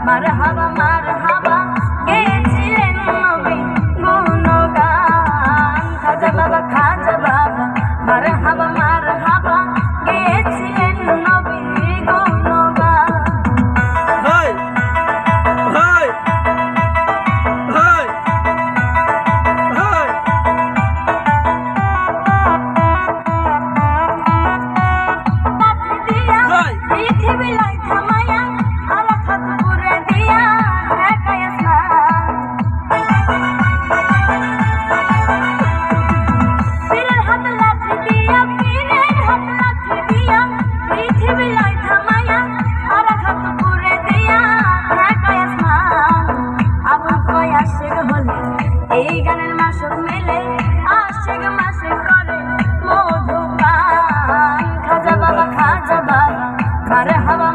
মারহাবা মারহাবা গেয়েছিলেন নবী গুণগান। খাজা বাবা মারহাবা মারহাবা গেয়েছিলেন নবী গুণগান। পৃথিবী লাই থামায়া আরাফাত পুরে দিয়া একাই আসমান। পীরের হাত লাঠি দিয়া পৃথিবী লাই থামায়া আরাফাত পুরে দিয়া একাই আসমান। আবুল কয় আশিক হলে এই গানের মাসুক মেলে, আশিক মাসুক করে মধুপান। খাজা বাবা মারহাবা